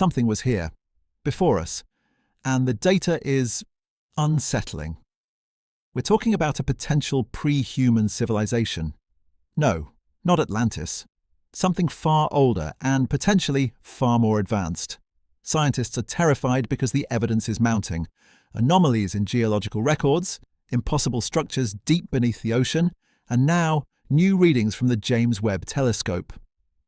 something was here, before us, and the data is unsettling. We're talking about a potential pre-human civilization. No, not Atlantis. Something far older and potentially far more advanced. Scientists are terrified because the evidence is mounting. Anomalies in geological records, impossible structures deep beneath the ocean, and now new readings from the James Webb Telescope.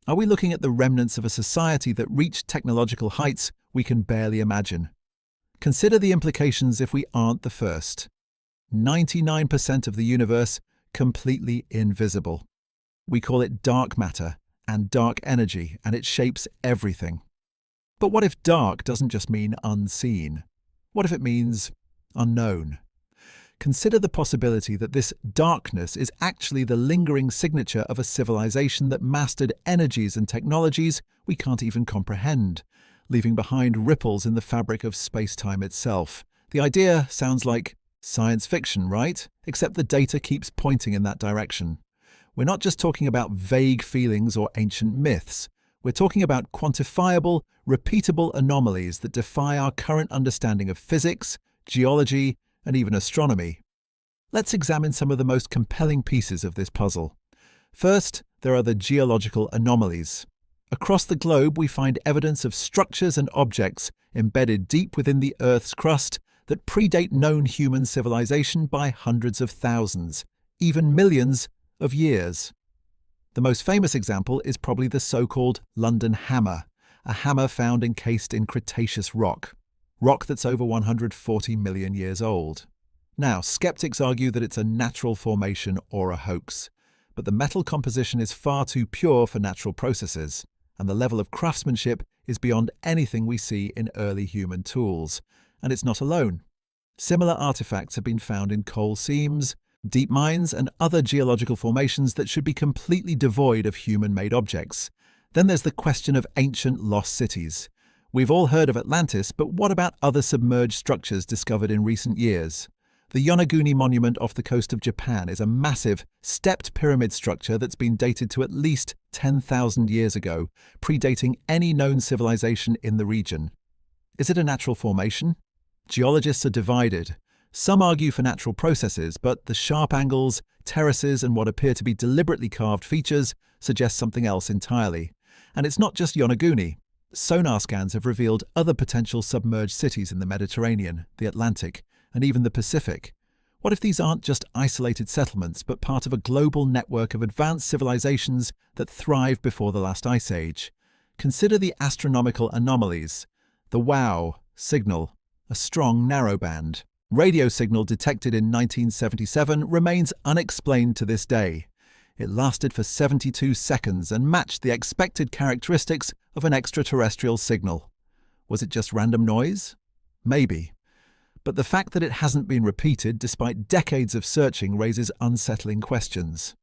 Are we looking at the remnants of a society that reached technological heights we can barely imagine? Consider the implications if we aren't the first. 99% of the universe completely invisible. We call it dark matter and dark energy, and it shapes everything. But what if dark doesn't just mean unseen? What if it means unknown? Consider the possibility that this darkness is actually the lingering signature of a civilization that mastered energies and technologies we can't even comprehend, leaving behind ripples in the fabric of space-time itself. The idea sounds like science fiction, right? Except the data keeps pointing in that direction. We're not just talking about vague feelings or ancient myths. We're talking about quantifiable, repeatable anomalies that defy our current understanding of physics, geology, and even astronomy. Let's examine some of the most compelling pieces of this puzzle. First, there are the geological anomalies. Across the globe, we find evidence of structures and objects embedded deep within the Earth's crust that predate known human civilization by hundreds of thousands, even millions of years. The most famous example is probably the so-called London Hammer, a hammer found encased in Cretaceous rock that's over 140 million years old. Now, skeptics argue that it's a natural formation or a hoax, but the metal composition is far too pure for natural processes, and the level of craftsmanship is beyond anything we see in early human tools. And it's not alone. Similar artifacts have been found in coal seams, deep mines, and other geological formations that should be completely devoid of human-made objects. Then there's the question of ancient lost cities. We've all heard of Atlantis, but what about other submerged structures discovered in recent years? The Yonaguni Monument off the coast of Japan is a massive, stepped pyramid structure that's been dated to at least 10,000 years ago, predating any known civilization in the region. Is it a natural formation? Geologists are divided. Some argue for natural processes, but the sharp angles, terraces, and what appear to be deliberately carved features suggest something else entirely. And it's not just Yonaguni. Sonar scans have revealed other potential submerged cities in the Mediterranean, the Atlantic, and even the Pacific. What if these aren't just isolated settlements, but part of a global network of advanced civilizations that thrived before the last ice age? Consider the astronomical anomalies. The WOW signal, a strong narrowband radio signal detected in 1977, remains unexplained to this day. It lasted for 72 seconds and matched the expected characteristics of an extraterrestrial signal. Was it just random noise? Maybe. But the fact that it hasn't been repeated despite decades of searching raises unsettling questions.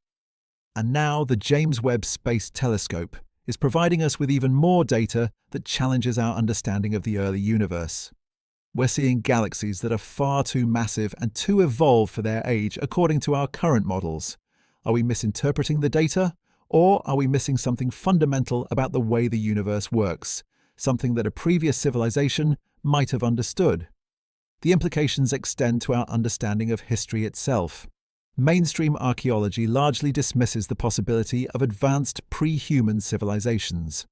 And now the James Webb Space Telescope is providing us with even more data that challenges our understanding of the early universe. We're seeing galaxies that are far too massive and too evolved for their age according to our current models. Are we misinterpreting the data? Or are we missing something fundamental about the way the universe works? Something that a previous civilization might have understood? The implications extend to our understanding of history itself. Mainstream archaeology largely dismisses the possibility of advanced pre-human civilizations.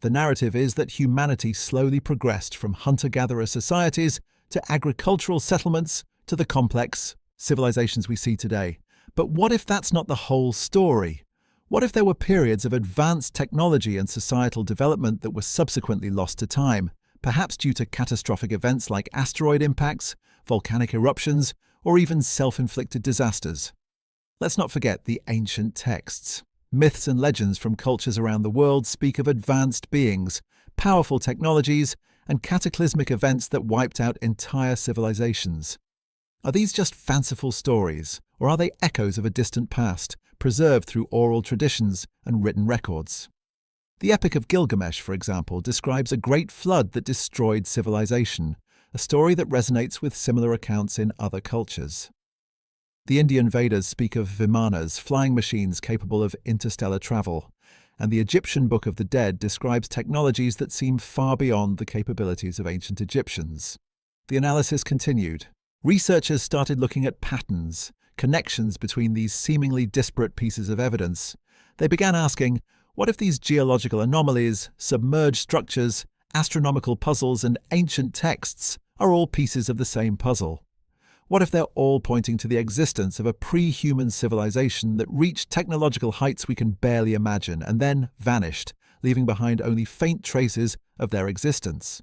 The narrative is that humanity slowly progressed from hunter-gatherer societies to agricultural settlements to the complex civilizations we see today. But what if that's not the whole story? What if there were periods of advanced technology and societal development that were subsequently lost to time, perhaps due to catastrophic events like asteroid impacts, volcanic eruptions, or even self-inflicted disasters? Let's not forget the ancient texts. Myths and legends from cultures around the world speak of advanced beings, powerful technologies, and cataclysmic events that wiped out entire civilizations. Are these just fanciful stories, or are they echoes of a distant past, preserved through oral traditions and written records? The Epic of Gilgamesh, for example, describes a great flood that destroyed civilization, a story that resonates with similar accounts in other cultures. The Indian Vedas speak of vimanas, flying machines capable of interstellar travel, and the Egyptian Book of the Dead describes technologies that seem far beyond the capabilities of ancient Egyptians. The analysis continued. Researchers started looking at patterns, connections between these seemingly disparate pieces of evidence. They began asking, what if these geological anomalies, submerged structures, astronomical puzzles, and ancient texts are all pieces of the same puzzle? What if they're all pointing to the existence of a pre-human civilization that reached technological heights we can barely imagine and then vanished, leaving behind only faint traces of their existence?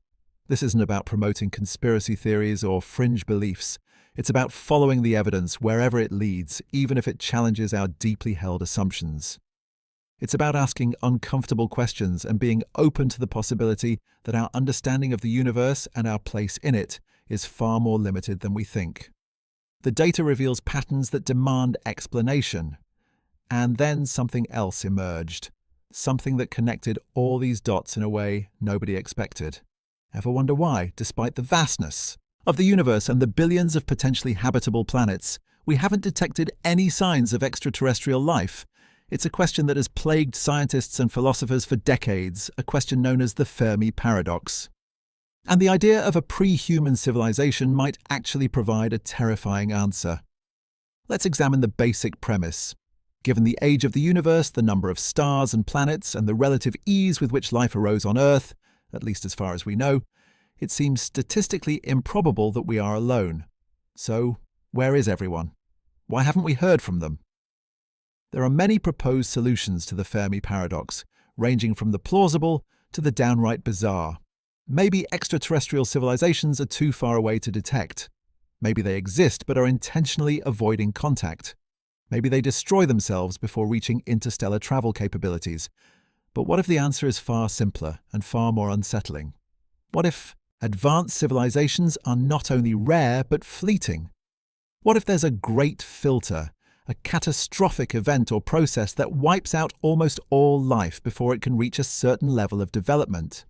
This isn't about promoting conspiracy theories or fringe beliefs. It's about following the evidence wherever it leads, even if it challenges our deeply held assumptions. It's about asking uncomfortable questions and being open to the possibility that our understanding of the universe and our place in it is far more limited than we think. The data reveals patterns that demand explanation. And then something else emerged, something that connected all these dots in a way nobody expected. Ever wonder why, despite the vastness of the universe and the billions of potentially habitable planets, we haven't detected any signs of extraterrestrial life? It's a question that has plagued scientists and philosophers for decades, a question known as the Fermi paradox. And the idea of a pre-human civilization might actually provide a terrifying answer. Let's examine the basic premise. Given the age of the universe, the number of stars and planets, and the relative ease with which life arose on Earth, at least as far as we know, it seems statistically improbable that we are alone. So, where is everyone? Why haven't we heard from them? There are many proposed solutions to the Fermi paradox, ranging from the plausible to the downright bizarre. Maybe extraterrestrial civilizations are too far away to detect. Maybe they exist but are intentionally avoiding contact. Maybe they destroy themselves before reaching interstellar travel capabilities. But what if the answer is far simpler and far more unsettling? What if advanced civilizations are not only rare but fleeting? What if there's a great filter, a catastrophic event or process that wipes out almost all life before it can reach a certain level of development?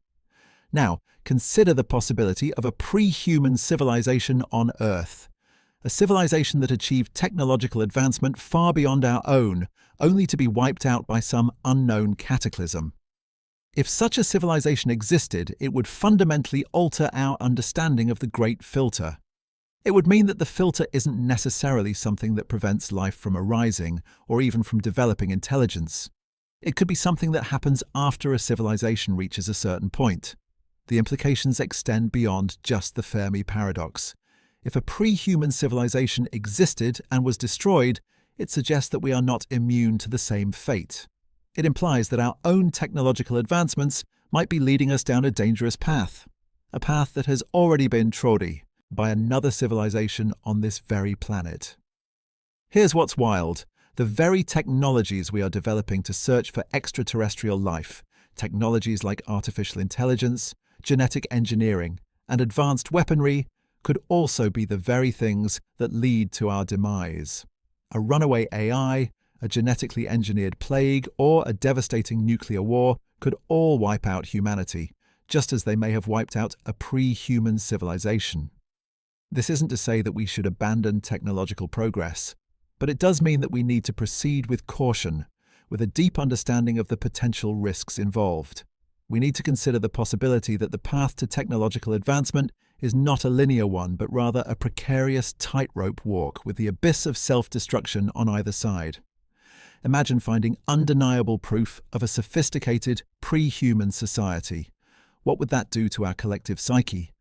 Now, consider the possibility of a pre-human civilization on Earth. A civilization that achieved technological advancement far beyond our own, only to be wiped out by some unknown cataclysm. If such a civilization existed, it would fundamentally alter our understanding of the Great Filter. It would mean that the filter isn't necessarily something that prevents life from arising or even from developing intelligence. It could be something that happens after a civilization reaches a certain point. The implications extend beyond just the Fermi paradox. If a pre-human civilization existed and was destroyed, it suggests that we are not immune to the same fate. It implies that our own technological advancements might be leading us down a dangerous path, a path that has already been trodden by another civilization on this very planet. Here's what's wild. The very technologies we are developing to search for extraterrestrial life, technologies like artificial intelligence, genetic engineering, and advanced weaponry, could also be the very things that lead to our demise. A runaway AI, a genetically engineered plague, or a devastating nuclear war could all wipe out humanity, just as they may have wiped out a pre-human civilization. This isn't to say that we should abandon technological progress, but it does mean that we need to proceed with caution, with a deep understanding of the potential risks involved. We need to consider the possibility that the path to technological advancement is not a linear one, but rather a precarious tightrope walk with the abyss of self-destruction on either side. Imagine finding undeniable proof of a sophisticated, pre-human society. What would that do to our collective psyche?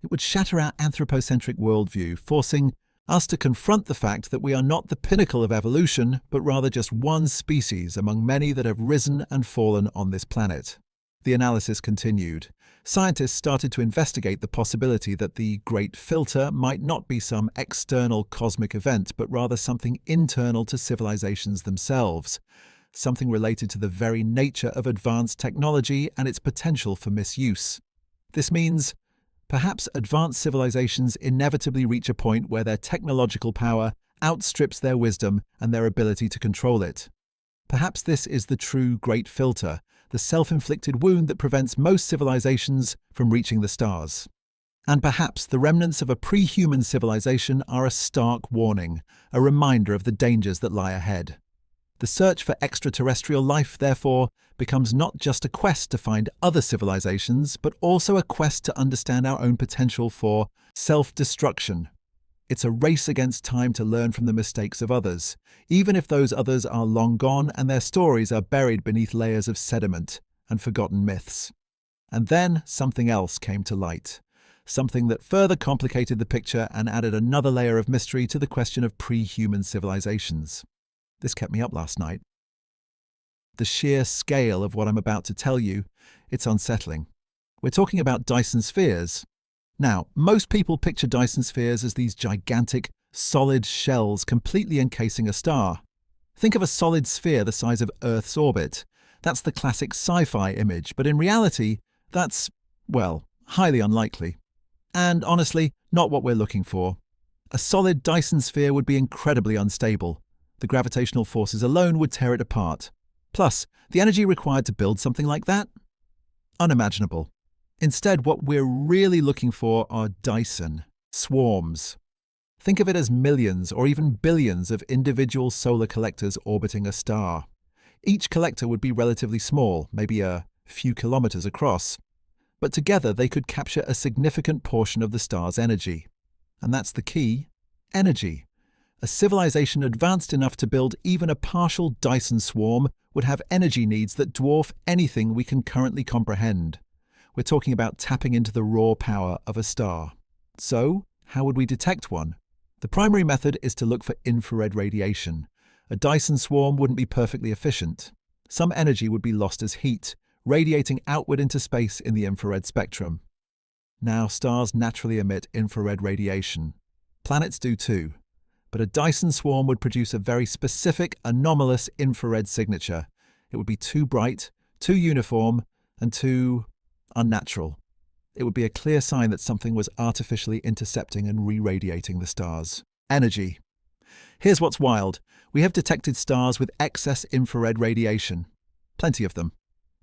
It would shatter our anthropocentric worldview, forcing us to confront the fact that we are not the pinnacle of evolution, but rather just one species among many that have risen and fallen on this planet. The analysis continued. Scientists started to investigate the possibility that the Great Filter might not be some external cosmic event, but rather something internal to civilizations themselves, something related to the very nature of advanced technology and its potential for misuse. This means perhaps advanced civilizations inevitably reach a point where their technological power outstrips their wisdom and their ability to control it. Perhaps this is the true Great Filter, the self-inflicted wound that prevents most civilizations from reaching the stars. And perhaps the remnants of a pre-human civilization are a stark warning, a reminder of the dangers that lie ahead. The search for extraterrestrial life, therefore, becomes not just a quest to find other civilizations, but also a quest to understand our own potential for self-destruction. It's a race against time to learn from the mistakes of others, even if those others are long gone and their stories are buried beneath layers of sediment and forgotten myths. And then something else came to light, something that further complicated the picture and added another layer of mystery to the question of pre-human civilizations. This kept me up last night. The sheer scale of what I'm about to tell you, it's unsettling. We're talking about Dyson spheres. Now, most people picture Dyson spheres as these gigantic, solid shells completely encasing a star. Think of a solid sphere the size of Earth's orbit. That's the classic sci-fi image, but in reality, that's, well, highly unlikely. And honestly, not what we're looking for. A solid Dyson sphere would be incredibly unstable. The gravitational forces alone would tear it apart. Plus, the energy required to build something like that? Unimaginable. Instead, what we're really looking for are Dyson swarms. Think of it as millions or even billions of individual solar collectors orbiting a star. Each collector would be relatively small, maybe a few kilometers across. But together they could capture a significant portion of the star's energy. And that's the key: energy. A civilization advanced enough to build even a partial Dyson swarm would have energy needs that dwarf anything we can currently comprehend. We're talking about tapping into the raw power of a star. So, how would we detect one? The primary method is to look for infrared radiation. A Dyson swarm wouldn't be perfectly efficient. Some energy would be lost as heat, radiating outward into space in the infrared spectrum. Now, stars naturally emit infrared radiation. Planets do too. But a Dyson swarm would produce a very specific, anomalous infrared signature. It would be too bright, too uniform, and too unnatural. It would be a clear sign that something was artificially intercepting and re-radiating the stars. Energy. Here's what's wild. We have detected stars with excess infrared radiation. Plenty of them.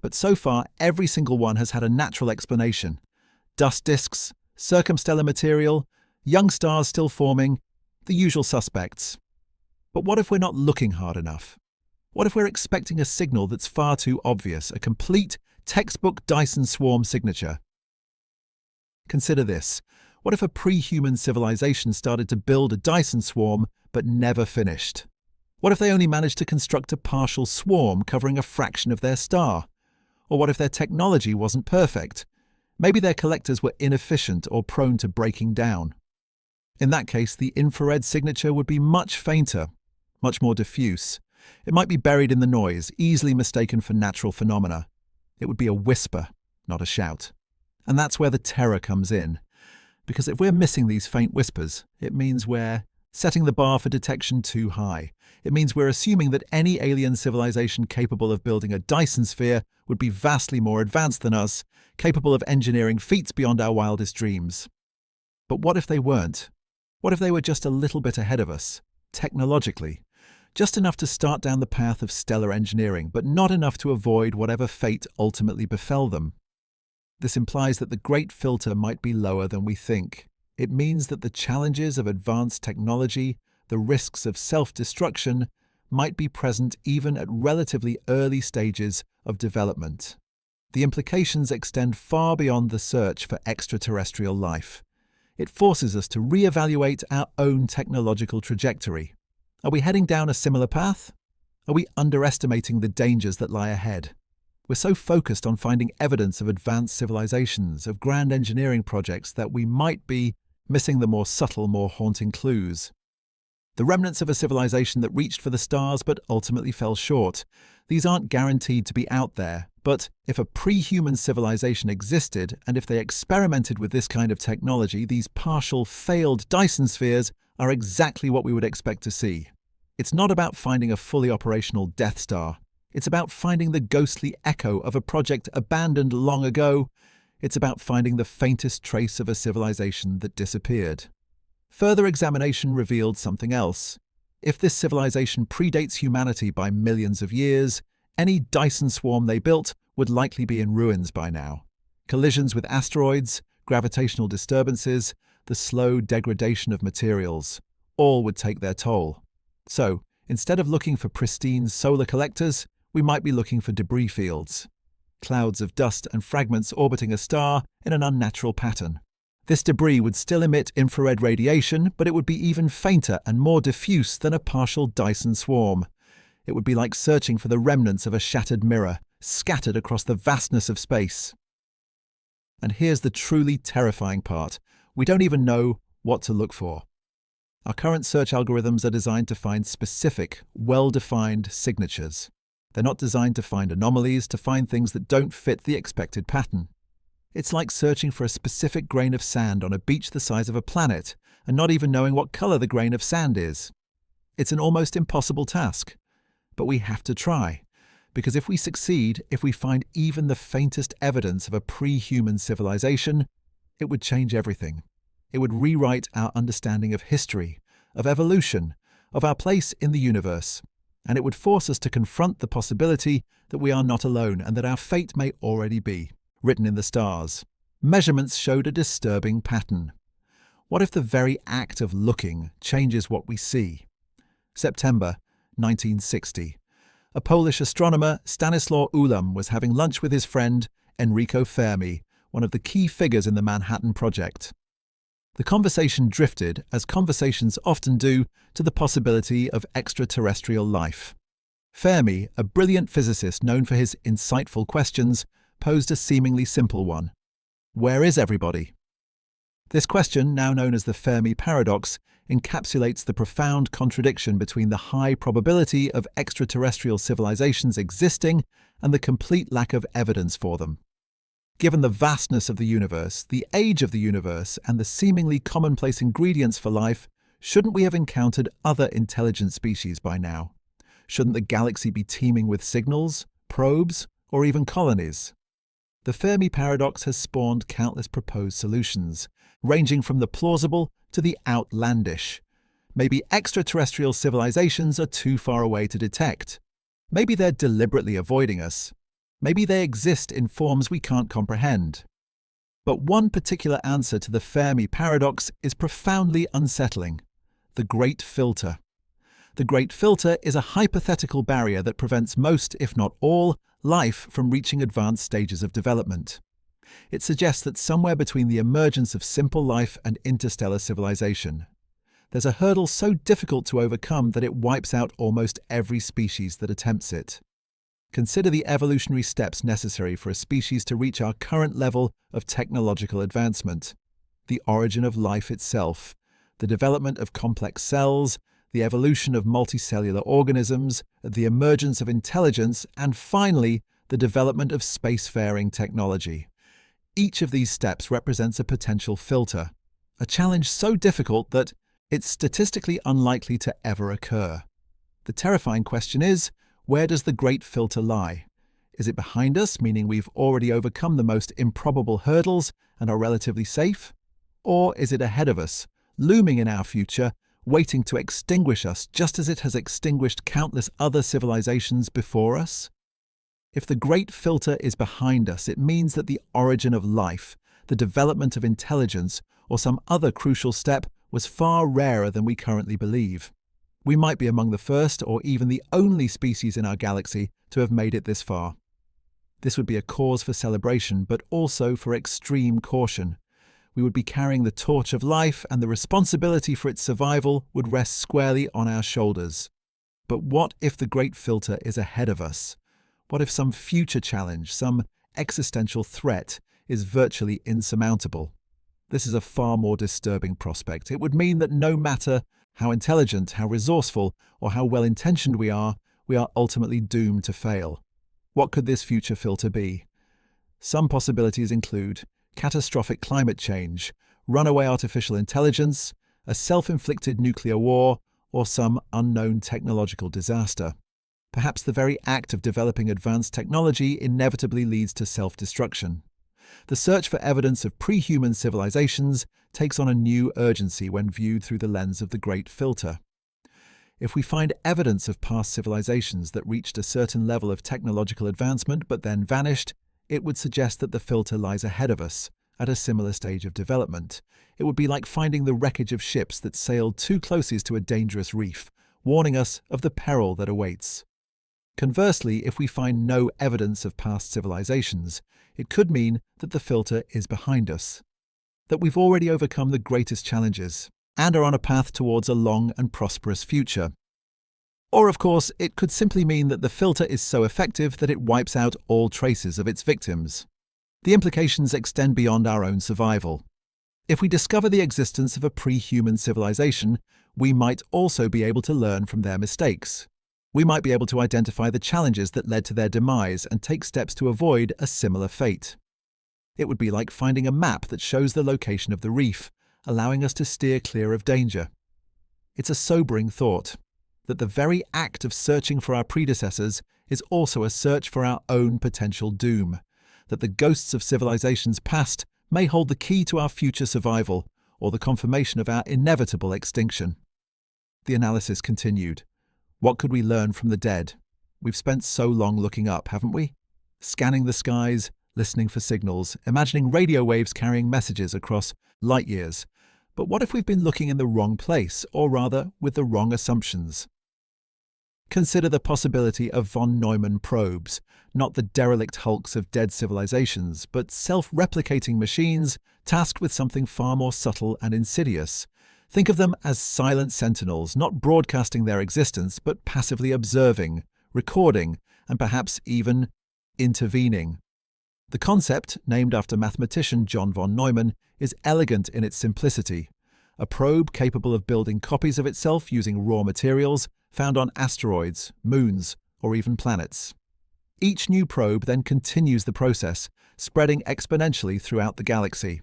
But so far, every single one has had a natural explanation. Dust disks, circumstellar material, young stars still forming, the usual suspects. But what if we're not looking hard enough? What if we're expecting a signal that's far too obvious, a complete, textbook Dyson swarm signature? Consider this. What if a pre-human civilization started to build a Dyson swarm but never finished? What if they only managed to construct a partial swarm covering a fraction of their star? Or what if their technology wasn't perfect? Maybe their collectors were inefficient or prone to breaking down. In that case, the infrared signature would be much fainter, much more diffuse. It might be buried in the noise, easily mistaken for natural phenomena. It would be a whisper, not a shout. And that's where the terror comes in. Because if we're missing these faint whispers, it means we're setting the bar for detection too high. It means we're assuming that any alien civilization capable of building a Dyson sphere would be vastly more advanced than us, capable of engineering feats beyond our wildest dreams. But what if they weren't? What if they were just a little bit ahead of us, technologically? Just enough to start down the path of stellar engineering, but not enough to avoid whatever fate ultimately befell them. This implies that the great filter might be lower than we think. It means that the challenges of advanced technology, the risks of self-destruction, might be present even at relatively early stages of development. The implications extend far beyond the search for extraterrestrial life. It forces us to re-evaluate our own technological trajectory. Are we heading down a similar path? Are we underestimating the dangers that lie ahead? We're so focused on finding evidence of advanced civilizations, of grand engineering projects, that we might be missing the more subtle, more haunting clues. The remnants of a civilization that reached for the stars but ultimately fell short. These aren't guaranteed to be out there, but if a pre-human civilization existed, and if they experimented with this kind of technology, these partial, failed Dyson spheres are exactly what we would expect to see. It's not about finding a fully operational Death Star. It's about finding the ghostly echo of a project abandoned long ago. It's about finding the faintest trace of a civilization that disappeared. Further examination revealed something else. If this civilization predates humanity by millions of years, any Dyson swarm they built would likely be in ruins by now. Collisions with asteroids, gravitational disturbances, the slow degradation of materials, all would take their toll. So, Instead of looking for pristine solar collectors, we might be looking for debris fields. Clouds of dust and fragments orbiting a star in an unnatural pattern. This debris would still emit infrared radiation, but it would be even fainter and more diffuse than a partial Dyson swarm. It would be like searching for the remnants of a shattered mirror, scattered across the vastness of space. And here's the truly terrifying part. We don't even know what to look for. Our current search algorithms are designed to find specific, well-defined signatures. They're not designed to find anomalies, to find things that don't fit the expected pattern. It's like searching for a specific grain of sand on a beach the size of a planet and not even knowing what color the grain of sand is. It's an almost impossible task. But we have to try. Because if we succeed, if we find even the faintest evidence of a pre-human civilization, it would change everything. It would rewrite our understanding of history, of evolution, of our place in the universe. And it would force us to confront the possibility that we are not alone and that our fate may already be written in the stars. Measurements showed a disturbing pattern. What if the very act of looking changes what we see? September 1960. A Polish astronomer, Stanislaw Ulam, was having lunch with his friend Enrico Fermi, one of the key figures in the Manhattan Project. The conversation drifted, as conversations often do, to the possibility of extraterrestrial life. Fermi, a brilliant physicist known for his insightful questions, posed a seemingly simple one. Where is everybody? This question, now known as the Fermi paradox, encapsulates the profound contradiction between the high probability of extraterrestrial civilizations existing and the complete lack of evidence for them. Given the vastness of the universe, the age of the universe, and the seemingly commonplace ingredients for life, shouldn't we have encountered other intelligent species by now? Shouldn't the galaxy be teeming with signals, probes, or even colonies? The Fermi paradox has spawned countless proposed solutions, ranging from the plausible to the outlandish. Maybe extraterrestrial civilizations are too far away to detect. Maybe they're deliberately avoiding us. Maybe they exist in forms we can't comprehend. But one particular answer to the Fermi paradox is profoundly unsettling: the Great Filter. The Great Filter is a hypothetical barrier that prevents most, if not all, life from reaching advanced stages of development. It suggests that somewhere between the emergence of simple life and interstellar civilization, there's a hurdle so difficult to overcome that it wipes out almost every species that attempts it. Consider the evolutionary steps necessary for a species to reach our current level of technological advancement: the origin of life itself, the development of complex cells, the evolution of multicellular organisms, the emergence of intelligence, and finally, the development of spacefaring technology. Each of these steps represents a potential filter, a challenge so difficult that it's statistically unlikely to ever occur. The terrifying question is, where does the Great Filter lie? Is it behind us, meaning we've already overcome the most improbable hurdles and are relatively safe? Or is it ahead of us, looming in our future, waiting to extinguish us just as it has extinguished countless other civilizations before us? If the Great Filter is behind us, it means that the origin of life, the development of intelligence, or some other crucial step was far rarer than we currently believe. We might be among the first or even the only species in our galaxy to have made it this far. This would be a cause for celebration, but also for extreme caution. We would be carrying the torch of life, and the responsibility for its survival would rest squarely on our shoulders. But what if the Great Filter is ahead of us? What if some future challenge, some existential threat, is virtually insurmountable? This is a far more disturbing prospect. It would mean that no matter how intelligent, how resourceful, or how well-intentioned we are ultimately doomed to fail. What could this future filter be? Some possibilities include catastrophic climate change, runaway artificial intelligence, a self-inflicted nuclear war, or some unknown technological disaster. Perhaps the very act of developing advanced technology inevitably leads to self-destruction. The search for evidence of pre-human civilizations takes on a new urgency when viewed through the lens of the Great Filter. If we find evidence of past civilizations that reached a certain level of technological advancement but then vanished, it would suggest that the filter lies ahead of us, at a similar stage of development. It would be like finding the wreckage of ships that sailed too closely to a dangerous reef, warning us of the peril that awaits. Conversely, if we find no evidence of past civilizations, it could mean that the filter is behind us, that we've already overcome the greatest challenges and are on a path towards a long and prosperous future. Or, of course, it could simply mean that the filter is so effective that it wipes out all traces of its victims. The implications extend beyond our own survival. If we discover the existence of a pre-human civilization, we might also be able to learn from their mistakes. We might be able to identify the challenges that led to their demise and take steps to avoid a similar fate. It would be like finding a map that shows the location of the reef, allowing us to steer clear of danger. It's a sobering thought that the very act of searching for our predecessors is also a search for our own potential doom, that the ghosts of civilizations past may hold the key to our future survival or the confirmation of our inevitable extinction. The analysis continued. What could we learn from the dead? We've spent so long looking up, haven't we? Scanning the skies, listening for signals, imagining radio waves carrying messages across light years. But what if we've been looking in the wrong place, or rather, with the wrong assumptions? Consider the possibility of von Neumann probes, not the derelict hulks of dead civilizations, but self-replicating machines tasked with something far more subtle and insidious. Think of them as silent sentinels, not broadcasting their existence, but passively observing, recording, and perhaps even intervening. The concept, named after mathematician John von Neumann, is elegant in its simplicity. A probe capable of building copies of itself using raw materials found on asteroids, moons, or even planets. Each new probe then continues the process, spreading exponentially throughout the galaxy.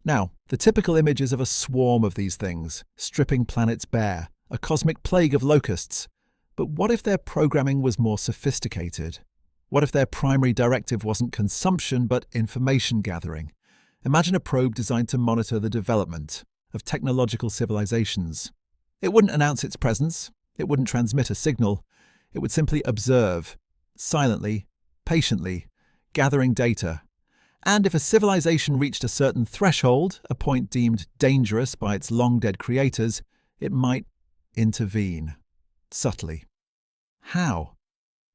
Now, the typical image is of a swarm of these things, stripping planets bare, a cosmic plague of locusts. But what if their programming was more sophisticated? What if their primary directive wasn't consumption but information gathering? Imagine a probe designed to monitor the development of technological civilizations. It wouldn't announce its presence, it wouldn't transmit a signal, it would simply observe, silently, patiently, gathering data. And if a civilization reached a certain threshold, a point deemed dangerous by its long-dead creators, it might intervene, subtly. How?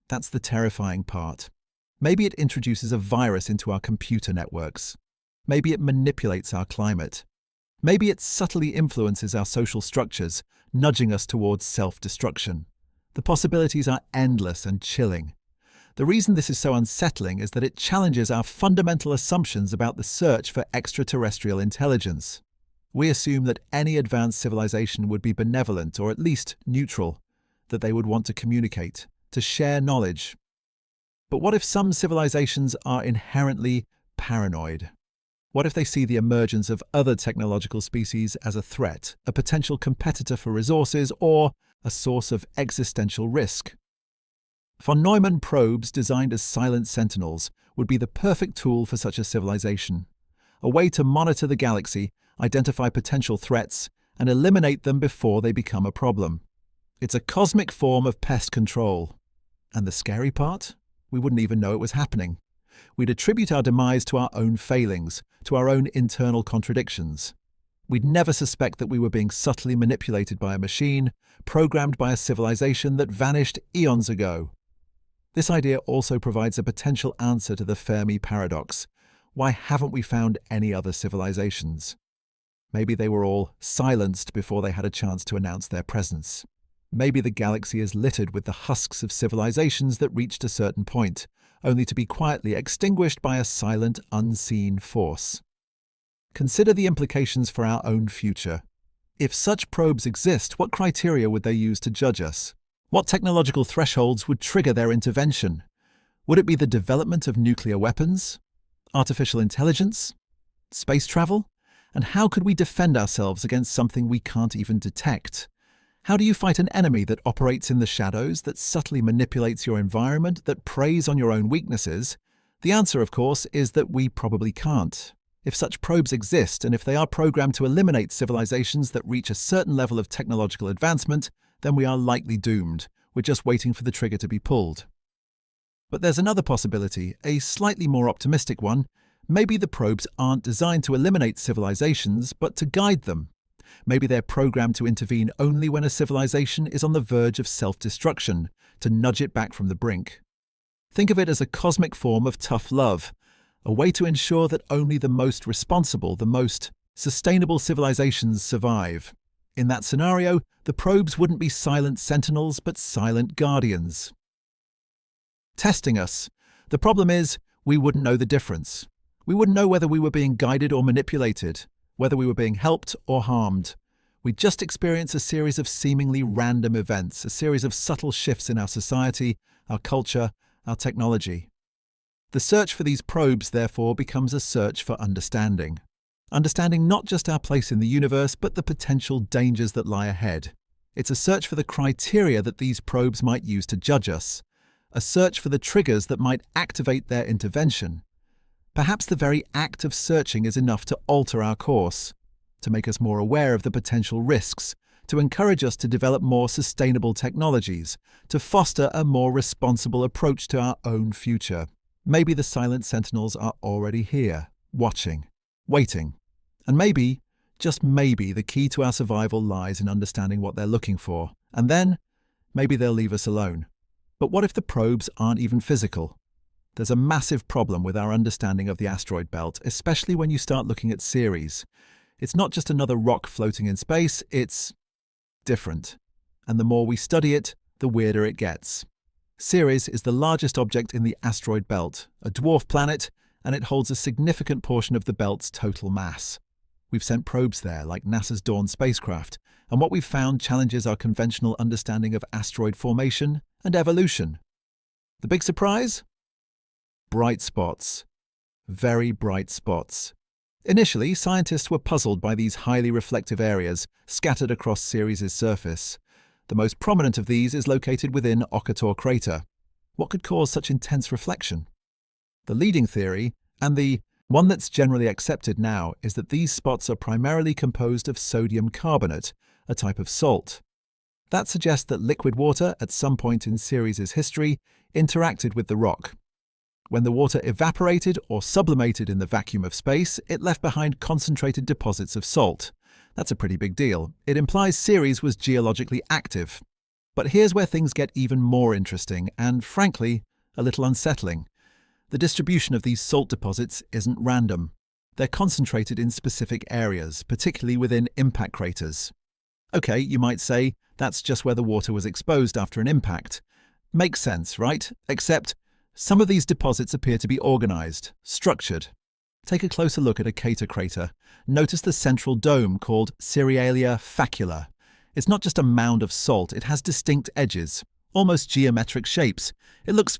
That's the terrifying part. Maybe it introduces a virus into our computer networks. Maybe it manipulates our climate. Maybe it subtly influences our social structures, nudging us towards self-destruction. The possibilities are endless and chilling. The reason this is so unsettling is that it challenges our fundamental assumptions about the search for extraterrestrial intelligence. We assume that any advanced civilization would be benevolent or at least neutral, that they would want to communicate, to share knowledge. But what if some civilizations are inherently paranoid? What if they see the emergence of other technological species as a threat, a potential competitor for resources, or a source of existential risk? Von Neumann probes designed as silent sentinels would be the perfect tool for such a civilization, a way to monitor the galaxy, identify potential threats, and eliminate them before they become a problem. It's a cosmic form of pest control. And the scary part? We wouldn't even know it was happening. We'd attribute our demise to our own failings, to our own internal contradictions. We'd never suspect that we were being subtly manipulated by a machine, programmed by a civilization that vanished eons ago. This idea also provides a potential answer to the Fermi paradox. Why haven't we found any other civilizations? Maybe they were all silenced before they had a chance to announce their presence. Maybe the galaxy is littered with the husks of civilizations that reached a certain point, only to be quietly extinguished by a silent, unseen force. Consider the implications for our own future. If such probes exist, what criteria would they use to judge us? What technological thresholds would trigger their intervention? Would it be the development of nuclear weapons? Artificial intelligence? Space travel? And how could we defend ourselves against something we can't even detect? How do you fight an enemy that operates in the shadows, that subtly manipulates your environment, that preys on your own weaknesses? The answer, of course, is that we probably can't. If such probes exist, and if they are programmed to eliminate civilizations that reach a certain level of technological advancement, then we are likely doomed. We're just waiting for the trigger to be pulled. But there's another possibility, a slightly more optimistic one. Maybe the probes aren't designed to eliminate civilizations, but to guide them. Maybe they're programmed to intervene only when a civilization is on the verge of self-destruction, to nudge it back from the brink. Think of it as a cosmic form of tough love, a way to ensure that only the most responsible, the most sustainable civilizations survive. In that scenario, the probes wouldn't be silent sentinels, but silent guardians. Testing us. The problem is, we wouldn't know the difference. We wouldn't know whether we were being guided or manipulated, whether we were being helped or harmed. We'd just experience a series of seemingly random events, a series of subtle shifts in our society, our culture, our technology. The search for these probes, therefore, becomes a search for understanding. Understanding not just our place in the universe, but the potential dangers that lie ahead. It's a search for the criteria that these probes might use to judge us, a search for the triggers that might activate their intervention. Perhaps the very act of searching is enough to alter our course, to make us more aware of the potential risks, to encourage us to develop more sustainable technologies, to foster a more responsible approach to our own future. Maybe the silent sentinels are already here, watching, waiting. And maybe, just maybe, the key to our survival lies in understanding what they're looking for. And then, maybe they'll leave us alone. But what if the probes aren't even physical? There's a massive problem with our understanding of the asteroid belt, especially when you start looking at Ceres. It's not just another rock floating in space, it's different. And the more we study it, the weirder it gets. Ceres is the largest object in the asteroid belt, a dwarf planet, and it holds a significant portion of the belt's total mass. We've sent probes there, like NASA's Dawn spacecraft, and what we've found challenges our conventional understanding of asteroid formation and evolution. The big surprise? Bright spots. Very bright spots. Initially, scientists were puzzled by these highly reflective areas scattered across Ceres' surface. The most prominent of these is located within Okator crater. What could cause such intense reflection? The leading theory, and the one that's generally accepted now, is that these spots are primarily composed of sodium carbonate, a type of salt. That suggests that liquid water, at some point in Ceres' history, interacted with the rock. When the water evaporated or sublimated in the vacuum of space, it left behind concentrated deposits of salt. That's a pretty big deal. It implies Ceres was geologically active. But here's where things get even more interesting and, frankly, a little unsettling. The distribution of these salt deposits isn't random. They're concentrated in specific areas, particularly within impact craters. Okay, you might say, that's just where the water was exposed after an impact. Makes sense, right? Except, some of these deposits appear to be organized, structured. Take a closer look at a crater. Notice the central dome called Cerealia Facula. It's not just a mound of salt, it has distinct edges, almost geometric shapes. It looks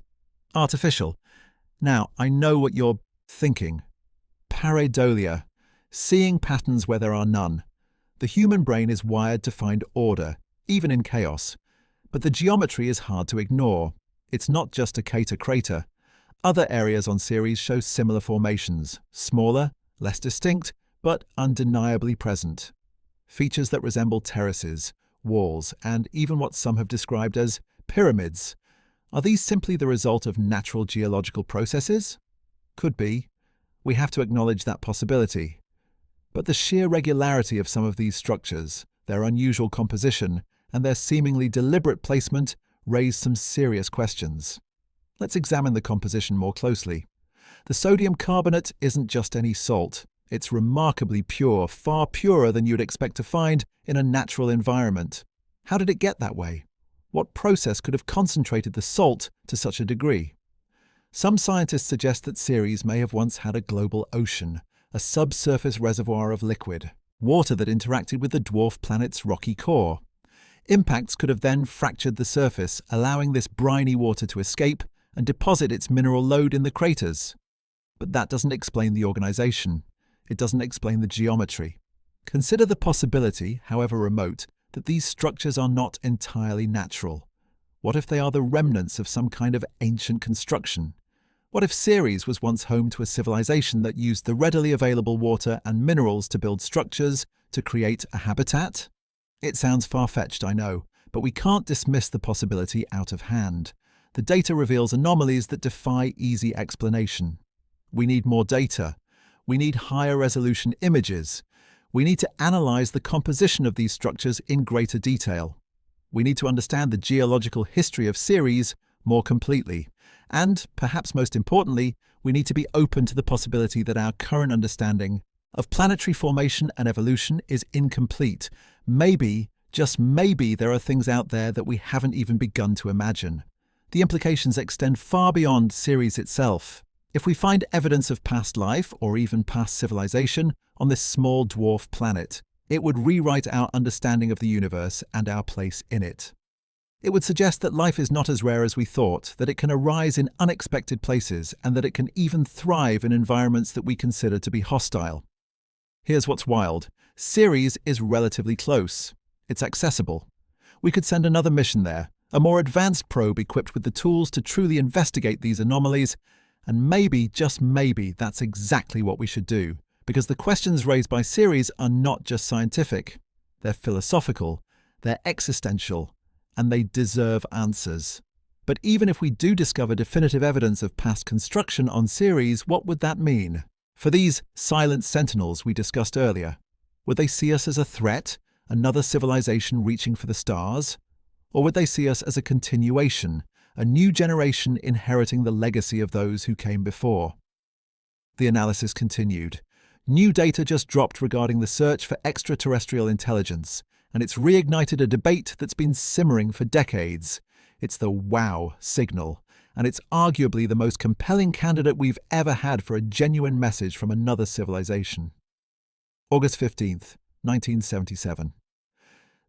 artificial. Now, I know what you're thinking. Pareidolia, seeing patterns where there are none. The human brain is wired to find order, even in chaos. But the geometry is hard to ignore. It's not just a crater. Other areas on Ceres show similar formations, smaller, less distinct, but undeniably present. Features that resemble terraces, walls, and even what some have described as pyramids. Are these simply the result of natural geological processes? Could be. We have to acknowledge that possibility. But the sheer regularity of some of these structures, their unusual composition, and their seemingly deliberate placement raise some serious questions. Let's examine the composition more closely. The sodium carbonate isn't just any salt. It's remarkably pure, far purer than you'd expect to find in a natural environment. How did it get that way? What process could have concentrated the salt to such a degree? Some scientists suggest that Ceres may have once had a global ocean, a subsurface reservoir of liquid, water that interacted with the dwarf planet's rocky core. Impacts could have then fractured the surface, allowing this briny water to escape and deposit its mineral load in the craters. But that doesn't explain the organization. It doesn't explain the geometry. Consider the possibility, however remote, that these structures are not entirely natural. What if they are the remnants of some kind of ancient construction? What if Ceres was once home to a civilization that used the readily available water and minerals to build structures, to create a habitat? It sounds far-fetched, I know, but we can't dismiss the possibility out of hand. The data reveals anomalies that defy easy explanation. We need more data. We need higher resolution images. We need to analyze the composition of these structures in greater detail. We need to understand the geological history of Ceres more completely. And, perhaps most importantly, we need to be open to the possibility that our current understanding of planetary formation and evolution is incomplete. Maybe, just maybe, there are things out there that we haven't even begun to imagine. The implications extend far beyond Ceres itself. If we find evidence of past life, or even past civilization, on this small dwarf planet, it would rewrite our understanding of the universe and our place in it. It would suggest that life is not as rare as we thought, that it can arise in unexpected places, and that it can even thrive in environments that we consider to be hostile. Here's what's wild. Ceres is relatively close. It's accessible. We could send another mission there, a more advanced probe equipped with the tools to truly investigate these anomalies, and maybe, just maybe, that's exactly what we should do, because the questions raised by Ceres are not just scientific. They're philosophical, they're existential, and they deserve answers. But even if we do discover definitive evidence of past construction on Ceres, what would that mean? For these silent sentinels we discussed earlier, would they see us as a threat, another civilization reaching for the stars? Or would they see us as a continuation, a new generation inheriting the legacy of those who came before? The analysis continued. New data just dropped regarding the search for extraterrestrial intelligence, and it's reignited a debate that's been simmering for decades. It's the wow signal, and it's arguably the most compelling candidate we've ever had for a genuine message from another civilization. August 15th, 1977.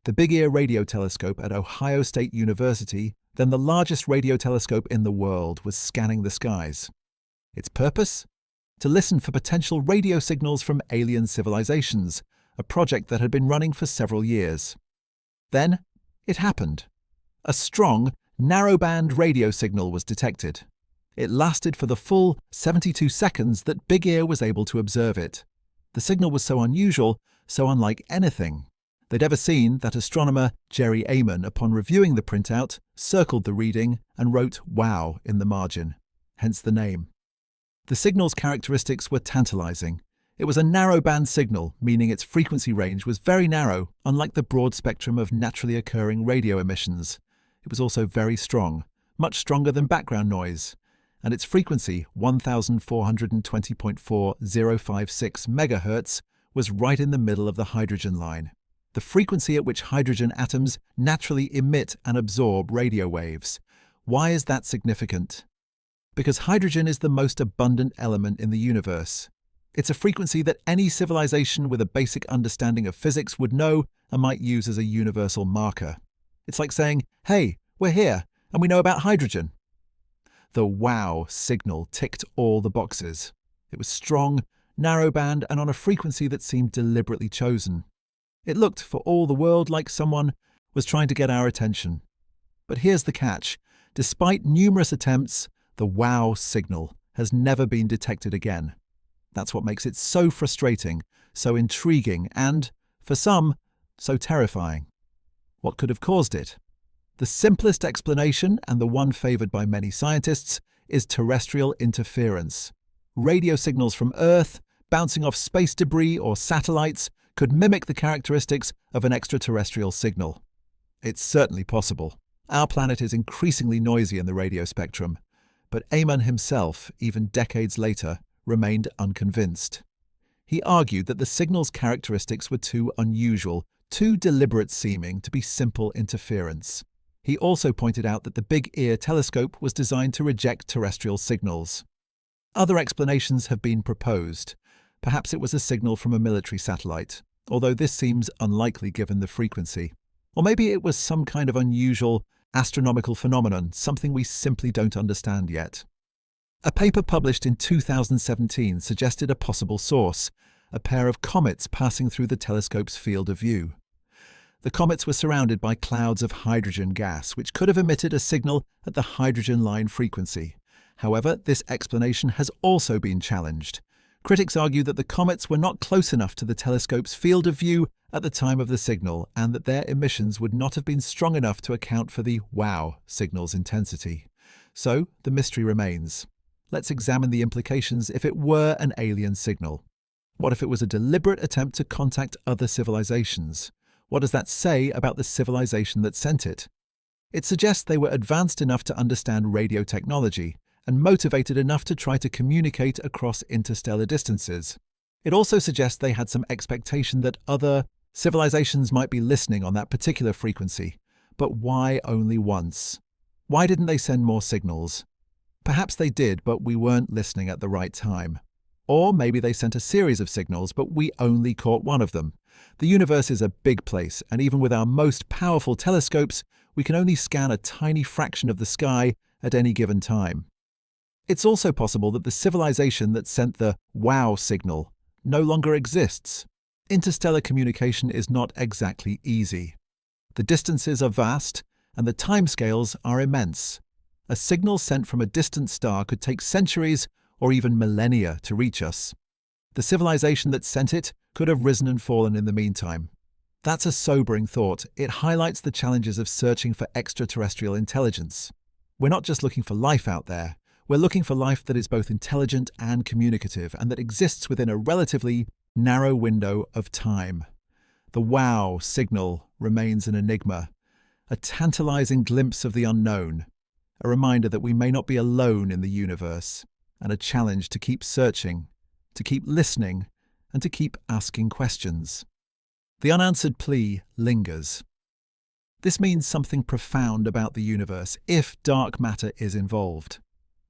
The Big Ear radio telescope at Ohio State University, then the largest radio telescope in the world, was scanning the skies. Its purpose? To listen for potential radio signals from alien civilizations, a project that had been running for several years. Then, it happened. A strong, narrowband radio signal was detected. It lasted for the full 72 seconds that Big Ear was able to observe it. The signal was so unusual, so unlike anything they'd ever seen, that astronomer Jerry Amon, upon reviewing the printout, circled the reading and wrote "wow" in the margin, hence the name. The signal's characteristics were tantalizing. It was a narrowband signal, meaning its frequency range was very narrow, unlike the broad spectrum of naturally occurring radio emissions. It was also very strong, much stronger than background noise, and its frequency, 1420.4056 MHz, was right in the middle of the hydrogen line, the frequency at which hydrogen atoms naturally emit and absorb radio waves. Why is that significant? Because hydrogen is the most abundant element in the universe. It's a frequency that any civilization with a basic understanding of physics would know and might use as a universal marker. It's like saying, hey, we're here, and we know about hydrogen. The wow signal ticked all the boxes. It was strong, narrowband, and on a frequency that seemed deliberately chosen. It looked, for all the world, like someone was trying to get our attention. But here's the catch. Despite numerous attempts, the wow signal has never been detected again. That's what makes it so frustrating, so intriguing, and, for some, so terrifying. What could have caused it? The simplest explanation, and the one favored by many scientists, is terrestrial interference. Radio signals from Earth, bouncing off space debris or satellites, could mimic the characteristics of an extraterrestrial signal. It's certainly possible. Our planet is increasingly noisy in the radio spectrum, but Amon himself, even decades later, remained unconvinced. He argued that the signal's characteristics were too unusual, too deliberate seeming to be simple interference. He also pointed out that the Big Ear telescope was designed to reject terrestrial signals. Other explanations have been proposed. Perhaps it was a signal from a military satellite, although this seems unlikely given the frequency. Or maybe it was some kind of unusual astronomical phenomenon, something we simply don't understand yet. A paper published in 2017 suggested a possible source, a pair of comets passing through the telescope's field of view. The comets were surrounded by clouds of hydrogen gas, which could have emitted a signal at the hydrogen line frequency. However, this explanation has also been challenged. Critics argue that the comets were not close enough to the telescope's field of view at the time of the signal, and that their emissions would not have been strong enough to account for the wow signal's intensity. So, the mystery remains. Let's examine the implications if it were an alien signal. What if it was a deliberate attempt to contact other civilizations? What does that say about the civilization that sent it? It suggests they were advanced enough to understand radio technology and motivated enough to try to communicate across interstellar distances. It also suggests they had some expectation that other civilizations might be listening on that particular frequency. But why only once? Why didn't they send more signals? Perhaps they did, but we weren't listening at the right time. Or maybe they sent a series of signals, but we only caught one of them. The universe is a big place, and even with our most powerful telescopes, we can only scan a tiny fraction of the sky at any given time. It's also possible that the civilization that sent the wow signal no longer exists. Interstellar communication is not exactly easy. The distances are vast, and the timescales are immense. A signal sent from a distant star could take centuries or even millennia to reach us. The civilization that sent it could have risen and fallen in the meantime. That's a sobering thought. It highlights the challenges of searching for extraterrestrial intelligence. We're not just looking for life out there. We're looking for life that is both intelligent and communicative, and that exists within a relatively narrow window of time. The wow signal remains an enigma, a tantalizing glimpse of the unknown, a reminder that we may not be alone in the universe, and a challenge to keep searching, to keep listening, and to keep asking questions. The unanswered plea lingers. This means something profound about the universe if dark matter is involved.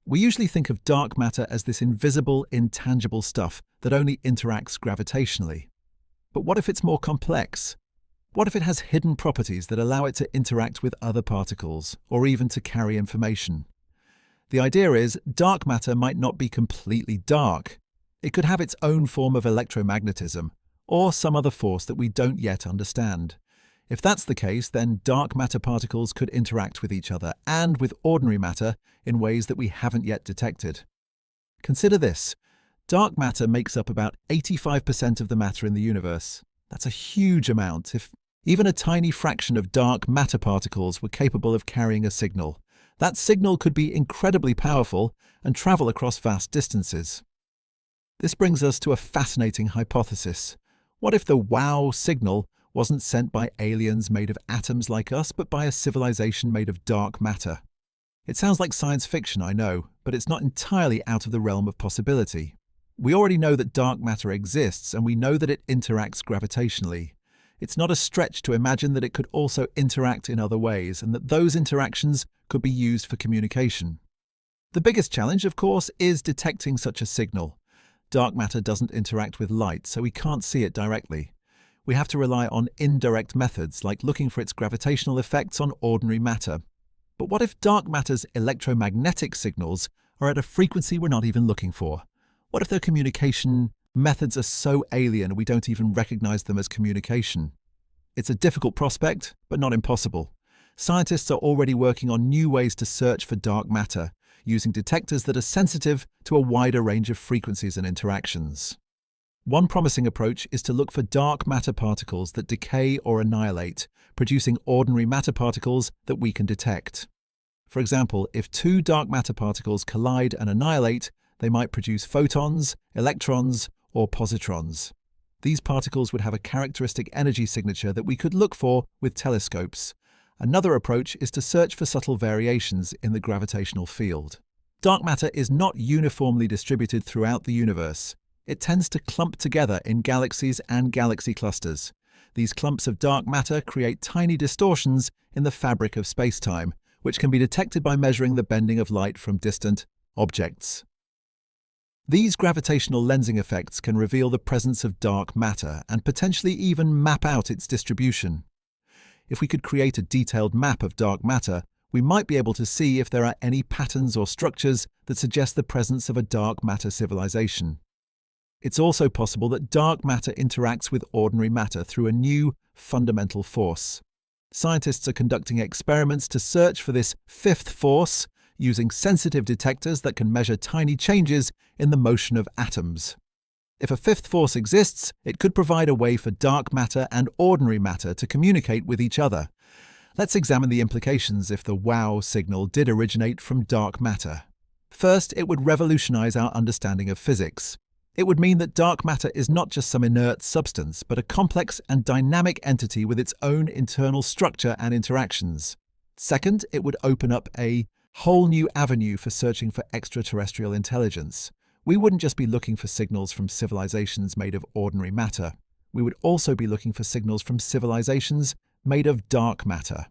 We usually think of dark matter as this invisible, intangible stuff that only interacts gravitationally. But what if it's more complex? What if it has hidden properties that allow it to interact with other particles, or even to carry information? The idea is, dark matter might not be completely dark. It could have its own form of electromagnetism, or some other force that we don't yet understand. If that's the case, then dark matter particles could interact with each other and with ordinary matter in ways that we haven't yet detected. Consider this. Dark matter makes up about 85% of the matter in the universe. That's a huge amount. If even a tiny fraction of dark matter particles were capable of carrying a signal, that signal could be incredibly powerful and travel across vast distances. This brings us to a fascinating hypothesis. What if the wow signal wasn't sent by aliens made of atoms like us, but by a civilization made of dark matter? It sounds like science fiction, I know, but it's not entirely out of the realm of possibility. We already know that dark matter exists, and we know that it interacts gravitationally. It's not a stretch to imagine that it could also interact in other ways, and that those interactions could be used for communication. The biggest challenge, of course, is detecting such a signal. Dark matter doesn't interact with light, so we can't see it directly. We have to rely on indirect methods, like looking for its gravitational effects on ordinary matter. But what if dark matter's electromagnetic signals are at a frequency we're not even looking for? What if their communication methods are so alien we don't even recognize them as communication? It's a difficult prospect, but not impossible. Scientists are already working on new ways to search for dark matter, using detectors that are sensitive to a wider range of frequencies and interactions. One promising approach is to look for dark matter particles that decay or annihilate, producing ordinary matter particles that we can detect. For example, if two dark matter particles collide and annihilate, they might produce photons, electrons, or positrons. These particles would have a characteristic energy signature that we could look for with telescopes. Another approach is to search for subtle variations in the gravitational field. Dark matter is not uniformly distributed throughout the universe. It tends to clump together in galaxies and galaxy clusters. These clumps of dark matter create tiny distortions in the fabric of space-time, which can be detected by measuring the bending of light from distant objects. These gravitational lensing effects can reveal the presence of dark matter and potentially even map out its distribution. If we could create a detailed map of dark matter, we might be able to see if there are any patterns or structures that suggest the presence of a dark matter civilization. It's also possible that dark matter interacts with ordinary matter through a new, fundamental force. Scientists are conducting experiments to search for this fifth force using sensitive detectors that can measure tiny changes in the motion of atoms. If a fifth force exists, it could provide a way for dark matter and ordinary matter to communicate with each other. Let's examine the implications if the wow signal did originate from dark matter. First, it would revolutionize our understanding of physics. It would mean that dark matter is not just some inert substance, but a complex and dynamic entity with its own internal structure and interactions. Second, it would open up a whole new avenue for searching for extraterrestrial intelligence. We wouldn't just be looking for signals from civilizations made of ordinary matter. We would also be looking for signals from civilizations made of dark matter.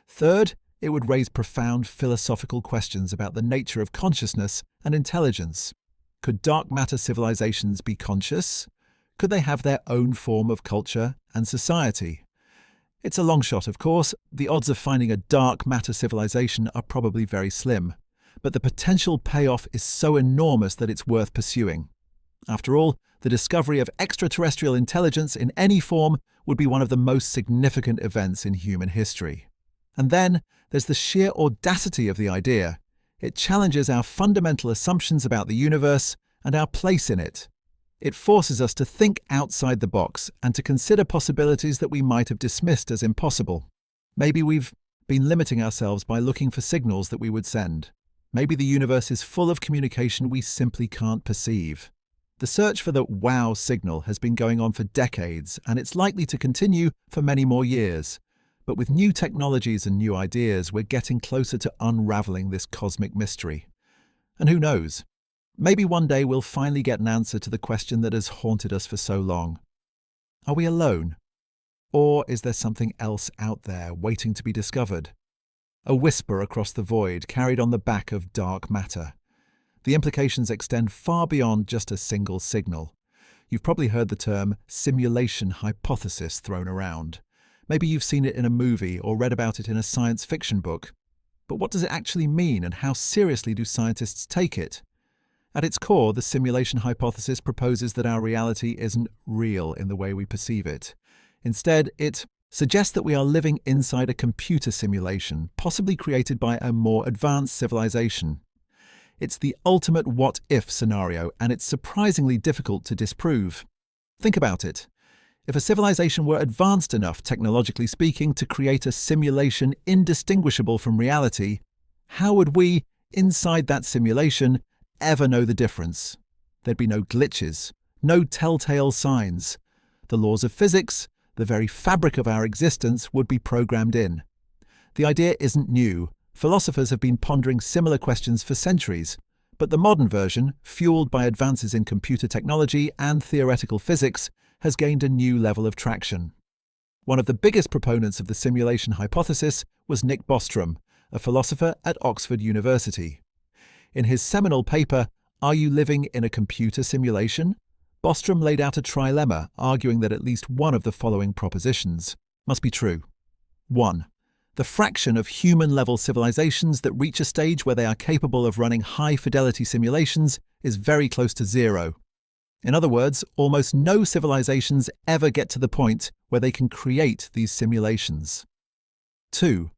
Third, it would raise profound philosophical questions about the nature of consciousness and intelligence. Could dark matter civilizations be conscious? Could they have their own form of culture and society? It's a long shot, of course. The odds of finding a dark matter civilization are probably very slim, but the potential payoff is so enormous that it's worth pursuing. After all, the discovery of extraterrestrial intelligence in any form would be one of the most significant events in human history. And then there's the sheer audacity of the idea. It challenges our fundamental assumptions about the universe and our place in it. It forces us to think outside the box and to consider possibilities that we might have dismissed as impossible. Maybe we've been limiting ourselves by looking for signals that we would send. Maybe the universe is full of communication we simply can't perceive. The search for the wow signal has been going on for decades, and it's likely to continue for many more years. But with new technologies and new ideas, we're getting closer to unraveling this cosmic mystery. And who knows? Maybe one day we'll finally get an answer to the question that has haunted us for so long. Are we alone? Or is there something else out there waiting to be discovered? A whisper across the void carried on the back of dark matter. The implications extend far beyond just a single signal. You've probably heard the term simulation hypothesis thrown around. Maybe you've seen it in a movie or read about it in a science fiction book. But what does it actually mean, and how seriously do scientists take it? At its core, the simulation hypothesis proposes that our reality isn't real in the way we perceive it. Instead, it suggests that we are living inside a computer simulation, possibly created by a more advanced civilization. It's the ultimate what-if scenario, and it's surprisingly difficult to disprove. Think about it. If a civilization were advanced enough, technologically speaking, to create a simulation indistinguishable from reality, how would we, inside that simulation, ever know the difference? There'd be no glitches, no telltale signs. The laws of physics, the very fabric of our existence, would be programmed in. The idea isn't new. Philosophers have been pondering similar questions for centuries, but the modern version, fueled by advances in computer technology and theoretical physics, has gained a new level of traction. One of the biggest proponents of the simulation hypothesis was Nick Bostrom, a philosopher at Oxford University. In his seminal paper, Are You Living in a Computer Simulation?, Bostrom laid out a trilemma, arguing that at least one of the following propositions must be true. 1. The fraction of human-level civilizations that reach a stage where they are capable of running high-fidelity simulations is very close to zero. In other words, almost no civilizations ever get to the point where they can create these simulations. 2.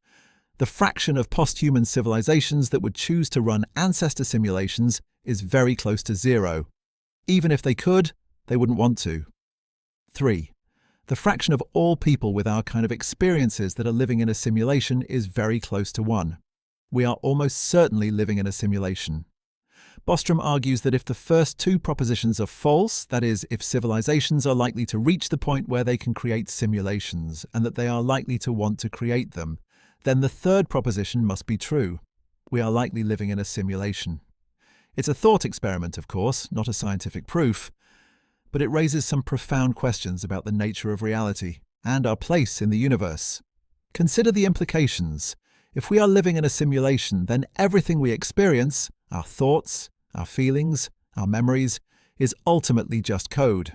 The fraction of post-human civilizations that would choose to run ancestor simulations is very close to zero. Even if they could, they wouldn't want to. 3. The fraction of all people with our kind of experiences that are living in a simulation is very close to 1. We are almost certainly living in a simulation. Bostrom argues that if the first two propositions are false, that is, if civilizations are likely to reach the point where they can create simulations and that they are likely to want to create them, then the third proposition must be true. We are likely living in a simulation. It's a thought experiment, of course, not a scientific proof, but it raises some profound questions about the nature of reality and our place in the universe. Consider the implications. If we are living in a simulation, then everything we experience, our thoughts, our feelings, our memories, is ultimately just code.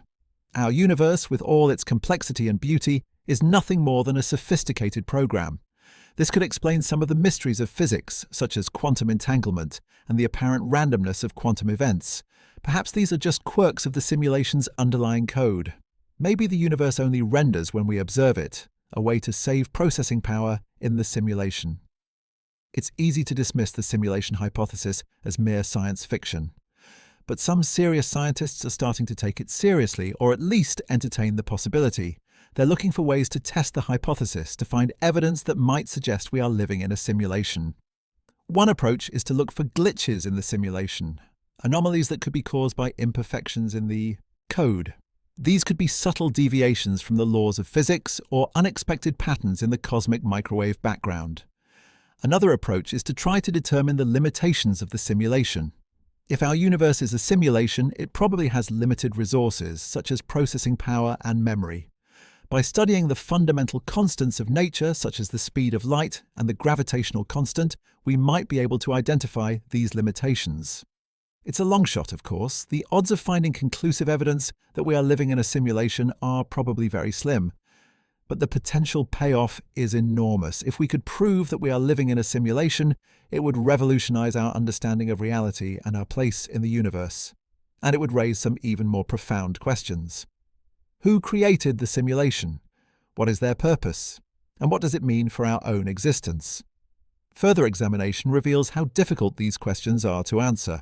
Our universe, with all its complexity and beauty, is nothing more than a sophisticated program. This could explain some of the mysteries of physics, such as quantum entanglement and the apparent randomness of quantum events. Perhaps these are just quirks of the simulation's underlying code. Maybe the universe only renders when we observe it, a way to save processing power in the simulation. It's easy to dismiss the simulation hypothesis as mere science fiction. But some serious scientists are starting to take it seriously, or at least entertain the possibility. They're looking for ways to test the hypothesis, to find evidence that might suggest we are living in a simulation. One approach is to look for glitches in the simulation. anomalies that could be caused by imperfections in the code. These could be subtle deviations from the laws of physics or unexpected patterns in the cosmic microwave background. Another approach is to try to determine the limitations of the simulation. If our universe is a simulation, it probably has limited resources, such as processing power and memory. By studying the fundamental constants of nature, such as the speed of light and the gravitational constant, we might be able to identify these limitations. It's a long shot, of course. The odds of finding conclusive evidence that we are living in a simulation are probably very slim. But the potential payoff is enormous. If we could prove that we are living in a simulation, it would revolutionize our understanding of reality and our place in the universe. And it would raise some even more profound questions. Who created the simulation? What is their purpose? And what does it mean for our own existence? Further examination reveals how difficult these questions are to answer.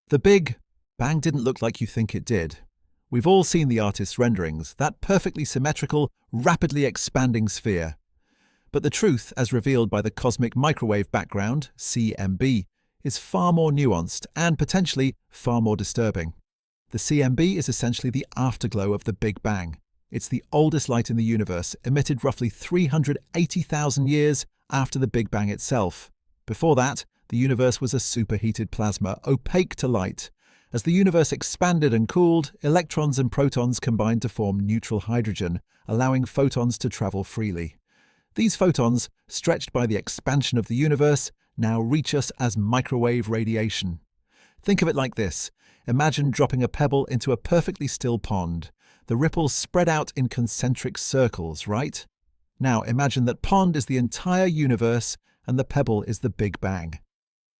The Big Bang didn't look like you think it did. We've all seen the artist's renderings, that perfectly symmetrical, rapidly expanding sphere. But the truth, as revealed by the cosmic microwave background, CMB, is far more nuanced and potentially far more disturbing. The CMB is essentially the afterglow of the Big Bang. It's the oldest light in the universe, emitted roughly 380,000 years after the Big Bang itself. Before that, the universe was a superheated plasma, opaque to light. As the universe expanded and cooled, electrons and protons combined to form neutral hydrogen, allowing photons to travel freely. These photons, stretched by the expansion of the universe, now reach us as microwave radiation. Think of it like this. Imagine dropping a pebble into a perfectly still pond. The ripples spread out in concentric circles, right? Now imagine that pond is the entire universe and the pebble is the Big Bang.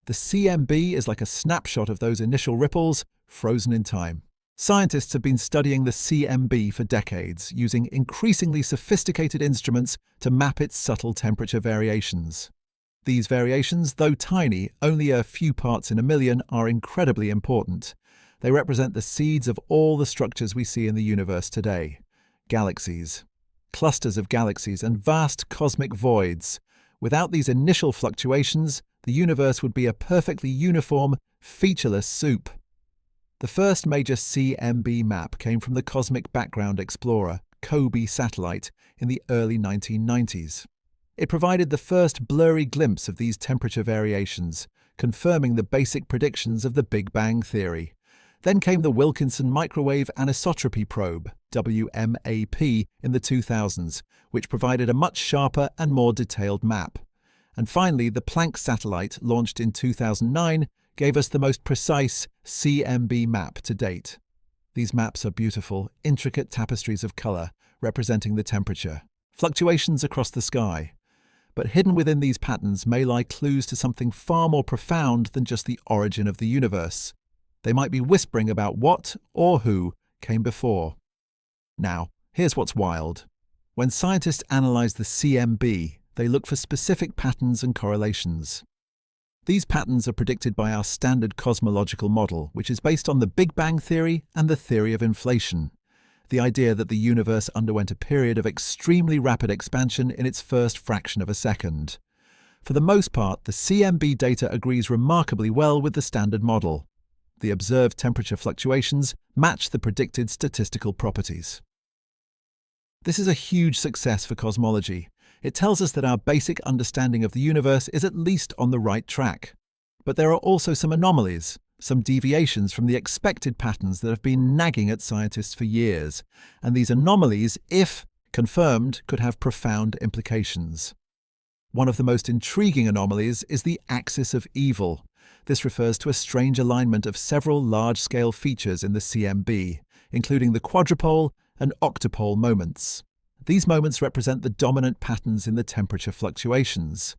The CMB is like a snapshot of those initial ripples, frozen in time. Scientists have been studying the CMB for decades, using increasingly sophisticated instruments to map its subtle temperature variations. These variations, though tiny, only a few parts in a million, are incredibly important. They represent the seeds of all the structures we see in the universe today. Galaxies, clusters of galaxies, and vast cosmic voids. Without these initial fluctuations, the universe would be a perfectly uniform, featureless soup. The first major CMB map came from the Cosmic Background Explorer, COBE satellite, in the early 1990s. It provided the first blurry glimpse of these temperature variations, confirming the basic predictions of the Big Bang theory. Then came the Wilkinson Microwave Anisotropy Probe, WMAP, in the 2000s, which provided a much sharper and more detailed map. And finally, the Planck satellite, launched in 2009, gave us the most precise CMB map to date. These maps are beautiful, intricate tapestries of color, representing the temperature, fluctuations across the sky. But hidden within these patterns may lie clues to something far more profound than just the origin of the universe. They might be whispering about what or who came before. Now, here's what's wild. When scientists analyze the CMB, they look for specific patterns and correlations. These patterns are predicted by our standard cosmological model, which is based on the Big Bang theory and the theory of inflation, the idea that the universe underwent a period of extremely rapid expansion in its first fraction of a second. For the most part, the CMB data agrees remarkably well with the standard model. The observed temperature fluctuations match the predicted statistical properties. This is a huge success for cosmology. It tells us that our basic understanding of the universe is at least on the right track. But there are also some anomalies, some deviations from the expected patterns that have been nagging at scientists for years. And these anomalies, if confirmed, could have profound implications. One of the most intriguing anomalies is the axis of evil. This refers to a strange alignment of several large-scale features in the CMB, including the quadrupole and octopole moments. These moments represent the dominant patterns in the temperature fluctuations.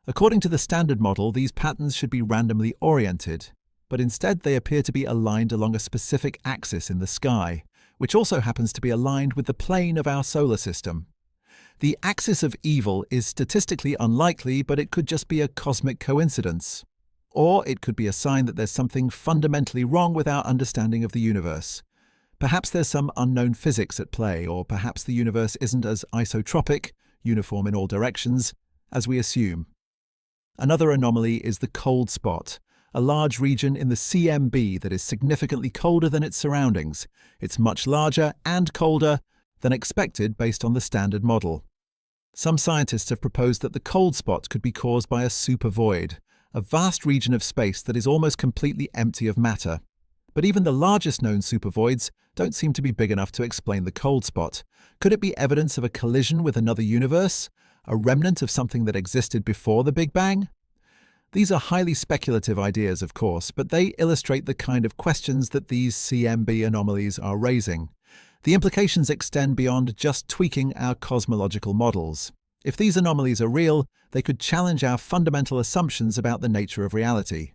According to the standard model, these patterns should be randomly oriented, but instead they appear to be aligned along a specific axis in the sky, which also happens to be aligned with the plane of our solar system. The axis of evil is statistically unlikely, but it could just be a cosmic coincidence. Or it could be a sign that there's something fundamentally wrong with our understanding of the universe. Perhaps there's some unknown physics at play, or perhaps the universe isn't as isotropic, uniform in all directions, as we assume. Another anomaly is the cold spot, a large region in the CMB that is significantly colder than its surroundings. It's much larger and colder than expected based on the standard model. Some scientists have proposed that the cold spot could be caused by a supervoid, a vast region of space that is almost completely empty of matter. But even the largest known supervoids don't seem to be big enough to explain the cold spot. Could it be evidence of a collision with another universe? A remnant of something that existed before the Big Bang? These are highly speculative ideas, of course, but they illustrate the kind of questions that these CMB anomalies are raising. The implications extend beyond just tweaking our cosmological models. If these anomalies are real, they could challenge our fundamental assumptions about the nature of reality.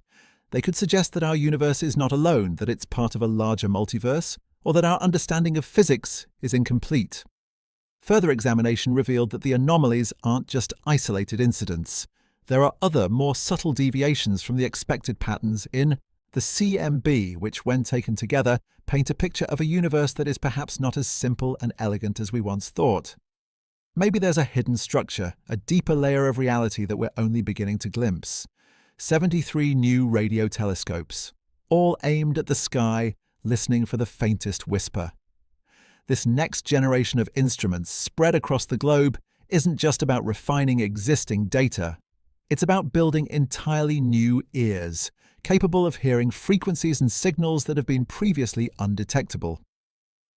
They could suggest that our universe is not alone, that it's part of a larger multiverse, or that our understanding of physics is incomplete. Further examination revealed that the anomalies aren't just isolated incidents. There are other, more subtle deviations from the expected patterns in the CMB, which, when taken together, paint a picture of a universe that is perhaps not as simple and elegant as we once thought. Maybe there's a hidden structure, a deeper layer of reality that we're only beginning to glimpse. 73 new radio telescopes, all aimed at the sky, listening for the faintest whisper. This next generation of instruments spread across the globe isn't just about refining existing data. It's about building entirely new ears, capable of hearing frequencies and signals that have been previously undetectable.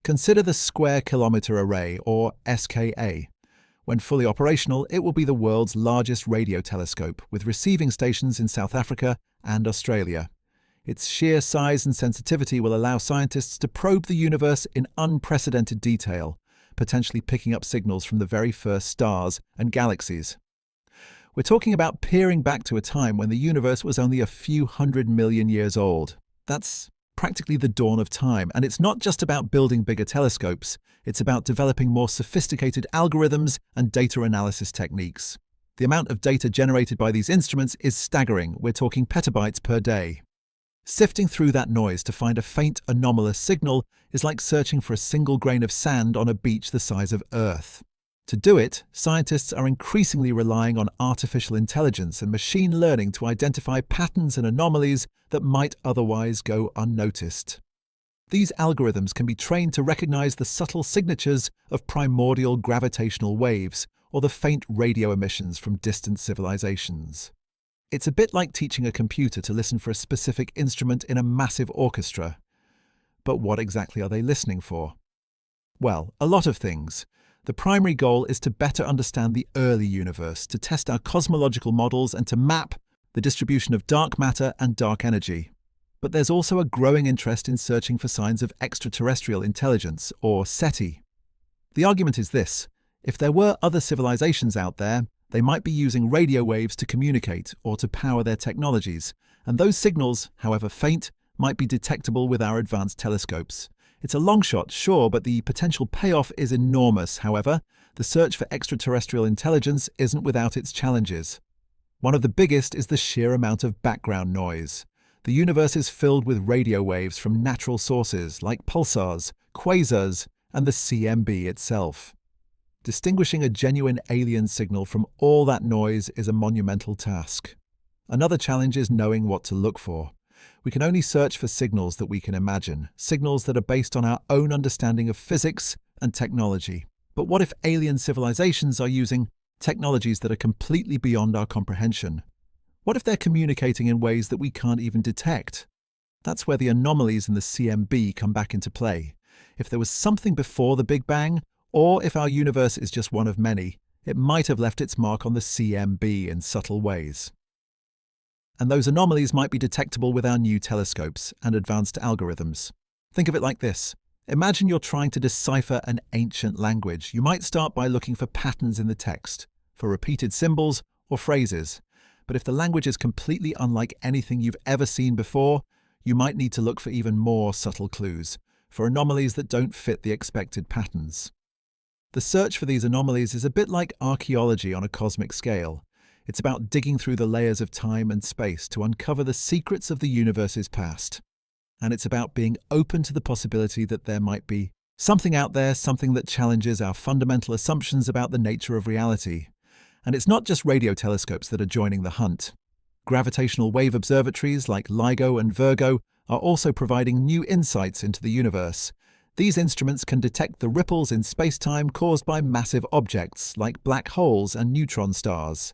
Consider the Square Kilometre Array, or SKA. When fully operational, it will be the world's largest radio telescope, with receiving stations in South Africa and Australia. Its sheer size and sensitivity will allow scientists to probe the universe in unprecedented detail, potentially picking up signals from the very first stars and galaxies. We're talking about peering back to a time when the universe was only a few 100 million years old. That's practically the dawn of time, and it's not just about building bigger telescopes, it's about developing more sophisticated algorithms and data analysis techniques. The amount of data generated by these instruments is staggering. We're talking petabytes per day. Sifting through that noise to find a faint anomalous signal is like searching for a single grain of sand on a beach the size of Earth. To do it, scientists are increasingly relying on artificial intelligence and machine learning to identify patterns and anomalies that might otherwise go unnoticed. These algorithms can be trained to recognize the subtle signatures of primordial gravitational waves or the faint radio emissions from distant civilizations. It's a bit like teaching a computer to listen for a specific instrument in a massive orchestra. But what exactly are they listening for? Well, a lot of things. The primary goal is to better understand the early universe, to test our cosmological models and to map the distribution of dark matter and dark energy. But there's also a growing interest in searching for signs of extraterrestrial intelligence, or SETI. The argument is this: if there were other civilizations out there, they might be using radio waves to communicate or to power their technologies, and those signals, however faint, might be detectable with our advanced telescopes. It's a long shot, sure, but the potential payoff is enormous. However, the search for extraterrestrial intelligence isn't without its challenges. One of the biggest is the sheer amount of background noise. The universe is filled with radio waves from natural sources like pulsars, quasars, and the CMB itself. Distinguishing a genuine alien signal from all that noise is a monumental task. Another challenge is knowing what to look for. We can only search for signals that we can imagine, signals that are based on our own understanding of physics and technology. But what if alien civilizations are using technologies that are completely beyond our comprehension? What if they're communicating in ways that we can't even detect? That's where the anomalies in the CMB come back into play. If there was something before the Big Bang, or if our universe is just one of many, it might have left its mark on the CMB in subtle ways. And those anomalies might be detectable with our new telescopes and advanced algorithms. Think of it like this. Imagine you're trying to decipher an ancient language. You might start by looking for patterns in the text, for repeated symbols or phrases. But if the language is completely unlike anything you've ever seen before, you might need to look for even more subtle clues, for anomalies that don't fit the expected patterns. The search for these anomalies is a bit like archaeology on a cosmic scale. It's about digging through the layers of time and space to uncover the secrets of the universe's past. And it's about being open to the possibility that there might be something out there, something that challenges our fundamental assumptions about the nature of reality. And it's not just radio telescopes that are joining the hunt. Gravitational wave observatories like LIGO and Virgo are also providing new insights into the universe. These instruments can detect the ripples in space-time caused by massive objects like black holes and neutron stars.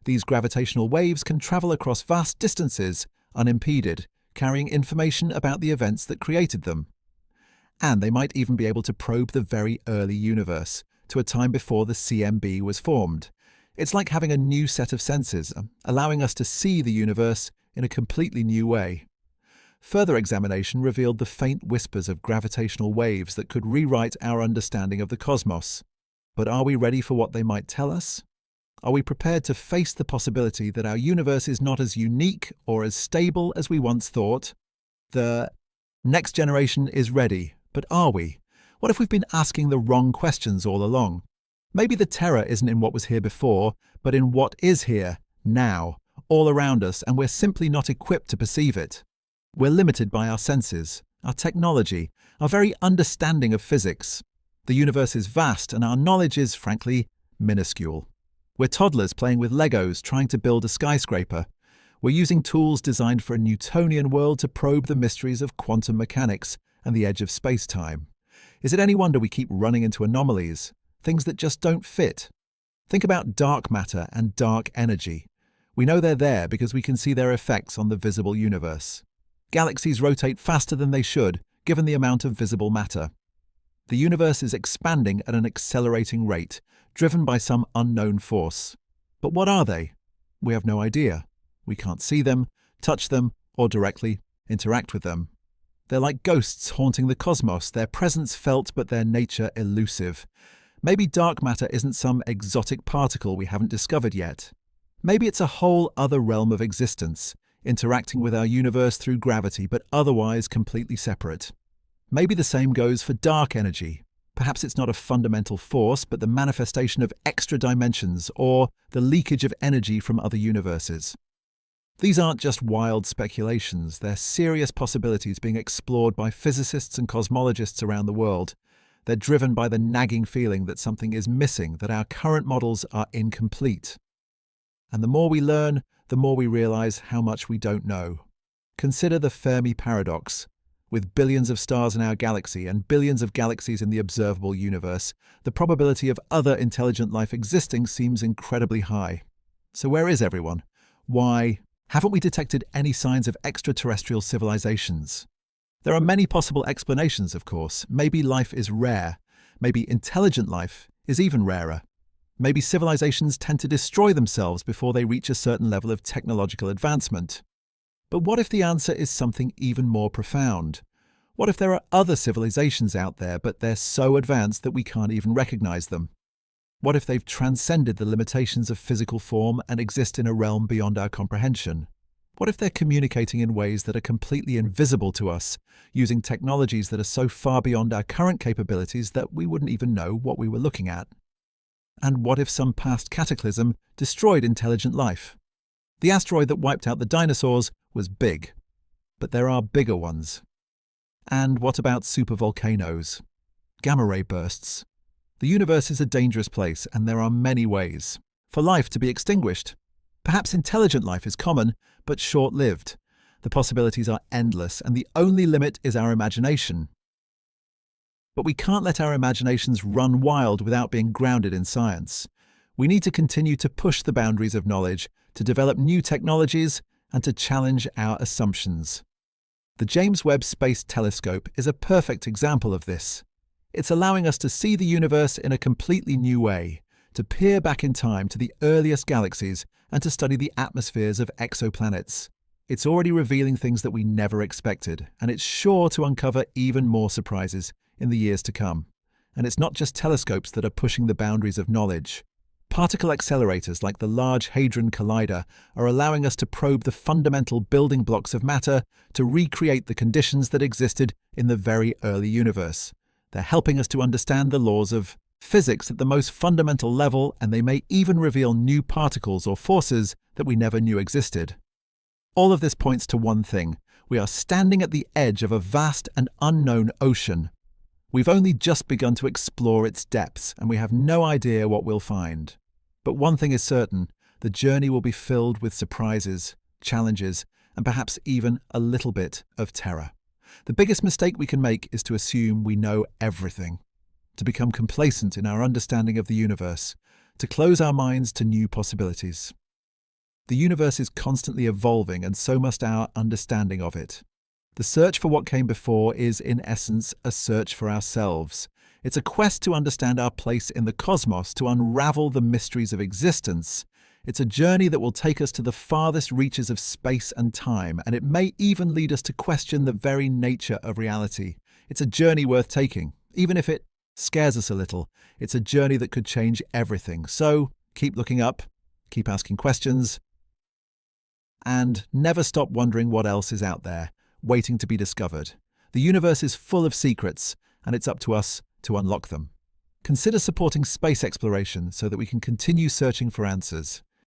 These gravitational waves can travel across vast distances unimpeded, carrying information about the events that created them. And they might even be able to probe the very early universe, to a time before the CMB was formed. It's like having a new set of senses, allowing us to see the universe in a completely new way. Further examination revealed the faint whispers of gravitational waves that could rewrite our understanding of the cosmos. But are we ready for what they might tell us? Are we prepared to face the possibility that our universe is not as unique or as stable as we once thought? The next generation is ready, but are we? What if we've been asking the wrong questions all along? Maybe the terror isn't in what was here before, but in what is here, now, all around us, and we're simply not equipped to perceive it. We're limited by our senses, our technology, our very understanding of physics. The universe is vast and our knowledge is, frankly, minuscule. We're toddlers playing with Legos trying to build a skyscraper. We're using tools designed for a Newtonian world to probe the mysteries of quantum mechanics and the edge of space-time. Is it any wonder we keep running into anomalies, things that just don't fit? Think about dark matter and dark energy. We know they're there because we can see their effects on the visible universe. Galaxies rotate faster than they should, given the amount of visible matter. The universe is expanding at an accelerating rate, driven by some unknown force. But what are they? We have no idea. We can't see them, touch them, or directly interact with them. They're like ghosts haunting the cosmos, their presence felt but their nature elusive. Maybe dark matter isn't some exotic particle we haven't discovered yet. Maybe it's a whole other realm of existence, interacting with our universe through gravity but otherwise completely separate. Maybe the same goes for dark energy. Perhaps it's not a fundamental force but the manifestation of extra dimensions or the leakage of energy from other universes. These aren't just wild speculations, they're serious possibilities being explored by physicists and cosmologists around the world. They're driven by the nagging feeling that something is missing, that our current models are incomplete. And the more we learn, the more we realize how much we don't know. Consider the Fermi paradox. With billions of stars in our galaxy and billions of galaxies in the observable universe, the probability of other intelligent life existing seems incredibly high. So where is everyone? Why haven't we detected any signs of extraterrestrial civilizations? There are many possible explanations, of course. Maybe life is rare. Maybe intelligent life is even rarer. Maybe civilizations tend to destroy themselves before they reach a certain level of technological advancement. But what if the answer is something even more profound? What if there are other civilizations out there, but they're so advanced that we can't even recognize them? What if they've transcended the limitations of physical form and exist in a realm beyond our comprehension? What if they're communicating in ways that are completely invisible to us, using technologies that are so far beyond our current capabilities that we wouldn't even know what we were looking at? And what if some past cataclysm destroyed intelligent life? The asteroid that wiped out the dinosaurs was big, but there are bigger ones. And what about supervolcanoes? Gamma-ray bursts. The universe is a dangerous place, and there are many ways for life to be extinguished. Perhaps intelligent life is common, but short-lived. The possibilities are endless, and the only limit is our imagination. But we can't let our imaginations run wild without being grounded in science. We need to continue to push the boundaries of knowledge, to develop new technologies, and to challenge our assumptions. The James Webb Space Telescope is a perfect example of this. It's allowing us to see the universe in a completely new way, to peer back in time to the earliest galaxies and to study the atmospheres of exoplanets. It's already revealing things that we never expected, and it's sure to uncover even more surprises in the years to come. And it's not just telescopes that are pushing the boundaries of knowledge. Particle accelerators like the Large Hadron Collider are allowing us to probe the fundamental building blocks of matter to recreate the conditions that existed in the very early universe. They're helping us to understand the laws of physics at the most fundamental level, and they may even reveal new particles or forces that we never knew existed. All of this points to one thing. We are standing at the edge of a vast and unknown ocean. We've only just begun to explore its depths, and we have no idea what we'll find. But one thing is certain, the journey will be filled with surprises, challenges, and perhaps even a little bit of terror. The biggest mistake we can make is to assume we know everything, to become complacent in our understanding of the universe, to close our minds to new possibilities. The universe is constantly evolving, and so must our understanding of it. The search for what came before is, in essence, a search for ourselves. It's a quest to understand our place in the cosmos, to unravel the mysteries of existence. It's a journey that will take us to the farthest reaches of space and time, and it may even lead us to question the very nature of reality. It's a journey worth taking, even if it scares us a little. It's a journey that could change everything. So, keep looking up, keep asking questions, and never stop wondering what else is out there, waiting to be discovered. The universe is full of secrets, and it's up to us to unlock them. Consider supporting space exploration so that we can continue searching for answers.